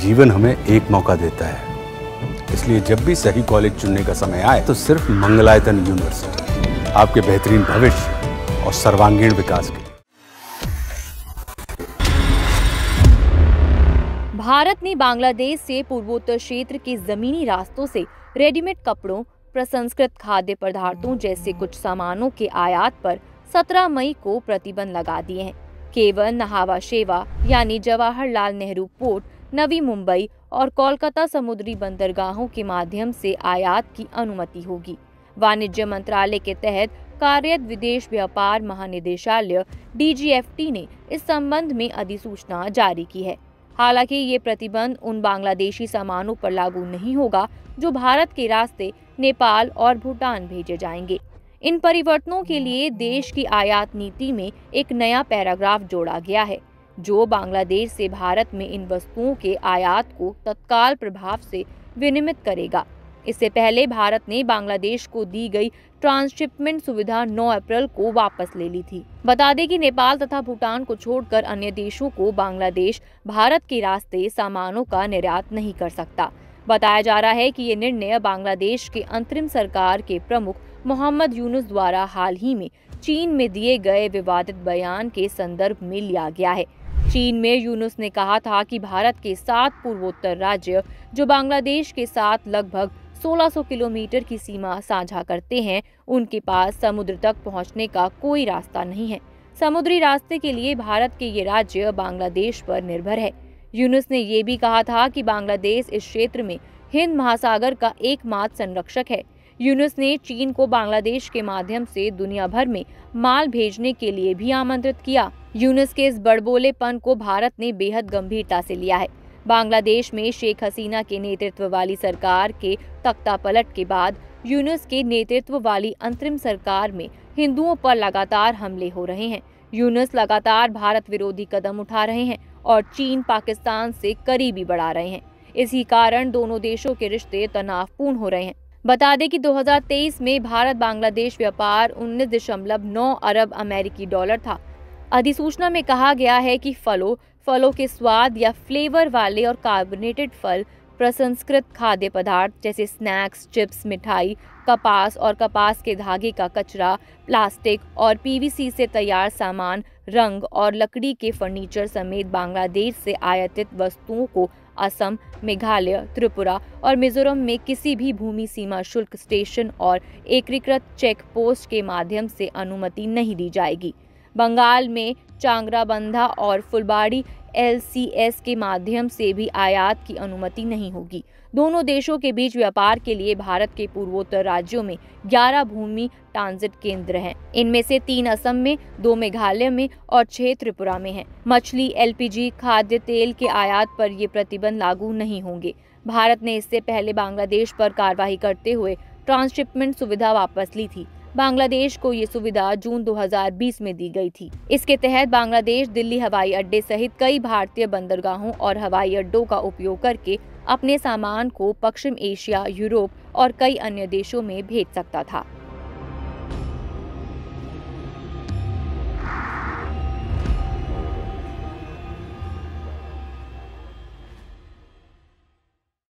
जीवन हमें एक मौका देता है, इसलिए जब भी सही कॉलेज चुनने का समय आए तो सिर्फ मंगलायतन यूनिवर्सिटी आपके बेहतरीन भविष्य और सर्वांगीण विकास के लिए। भारत ने बांग्लादेश से पूर्वोत्तर क्षेत्र के जमीनी रास्तों से रेडीमेड कपड़ों, प्रसंस्कृत खाद्य पदार्थों जैसे कुछ सामानों के आयात पर 17 मई को प्रतिबंध लगा दिए हैं। केवल नहावा शेवा यानी जवाहरलाल नेहरू पोर्ट, नवी मुंबई और कोलकाता समुद्री बंदरगाहों के माध्यम से आयात की अनुमति होगी। वाणिज्य मंत्रालय के तहत कार्यरत विदेश व्यापार महानिदेशालय DGFT ने इस संबंध में अधिसूचना जारी की है। हालांकि ये प्रतिबंध उन बांग्लादेशी सामानों पर लागू नहीं होगा जो भारत के रास्ते नेपाल और भूटान भेजे जाएंगे। इन परिवर्तनों के लिए देश की आयात नीति में एक नया पैराग्राफ जोड़ा गया है, जो बांग्लादेश से भारत में इन वस्तुओं के आयात को तत्काल प्रभाव से विनियमित करेगा। इससे पहले भारत ने बांग्लादेश को दी गई ट्रांसशिपमेंट सुविधा 9 अप्रैल को वापस ले ली थी। बता दें कि नेपाल तथा भूटान को छोड़कर अन्य देशों को बांग्लादेश भारत के रास्ते सामानों का निर्यात नहीं कर सकता। बताया जा रहा है कि ये निर्णय बांग्लादेश के अंतरिम सरकार के प्रमुख मोहम्मद यूनुस द्वारा हाल ही में चीन में दिए गए विवादित बयान के संदर्भ में लिया गया है। चीन में यूनुस ने कहा था कि भारत के 7 पूर्वोत्तर राज्य जो बांग्लादेश के साथ लगभग 1600 किलोमीटर की सीमा साझा करते हैं, उनके पास समुद्र तक पहुंचने का कोई रास्ता नहीं है। समुद्री रास्ते के लिए भारत के ये राज्य बांग्लादेश पर निर्भर है। यूनुस ने ये भी कहा था कि बांग्लादेश इस क्षेत्र में हिंद महासागर का एकमात्र संरक्षक है। यूनुस ने चीन को बांग्लादेश के माध्यम से दुनिया भर में माल भेजने के लिए भी आमंत्रित किया। यूनुस के इस बड़बोलेपन को भारत ने बेहद गंभीरता से लिया है। बांग्लादेश में शेख हसीना के नेतृत्व वाली सरकार के तख्तापलट के बाद यूनुस के नेतृत्व वाली अंतरिम सरकार में हिंदुओं पर लगातार हमले हो रहे हैं। यूनुस लगातार भारत विरोधी कदम उठा रहे हैं और चीन पाकिस्तान से करीबी बढ़ा रहे हैं। इसी कारण दोनों देशों के रिश्ते तनावपूर्ण हो रहे हैं। बता दें कि 2023 में भारत बांग्लादेश व्यापार 19.9 अरब अमेरिकी डॉलर था। अधिसूचना में कहा गया है कि फलों के स्वाद या फ्लेवर वाले और कार्बोनेटेड फल, प्रसंस्कृत खाद्य पदार्थ जैसे स्नैक्स, चिप्स, मिठाई, कपास और कपास के धागे का कचरा, प्लास्टिक और PVC से तैयार सामान, रंग और लकड़ी के फर्नीचर समेत बांग्लादेश से आयातित वस्तुओं को असम, मेघालय, त्रिपुरा और मिजोरम में किसी भी भूमि सीमा शुल्क स्टेशन और एकीकृत चेक पोस्ट के माध्यम से अनुमति नहीं दी जाएगी। बंगाल में चांगराबंधा और फुलबाड़ी LCS के माध्यम से भी आयात की अनुमति नहीं होगी। दोनों देशों के बीच व्यापार के लिए भारत के पूर्वोत्तर राज्यों में 11 भूमि ट्रांजिट केंद्र हैं। इनमें से 3 असम में, 2 मेघालय में और 6 त्रिपुरा में हैं। मछली, LPG, खाद्य तेल के आयात पर ये प्रतिबंध लागू नहीं होंगे। भारत ने इससे पहले बांग्लादेश पर कार्रवाई करते हुए ट्रांसशिपमेंट सुविधा वापस ली थी। बांग्लादेश को ये सुविधा जून 2020 में दी गई थी। इसके तहत बांग्लादेश दिल्ली हवाई अड्डे सहित कई भारतीय बंदरगाहों और हवाई अड्डों का उपयोग करके अपने सामान को पश्चिम एशिया, यूरोप और कई अन्य देशों में भेज सकता था।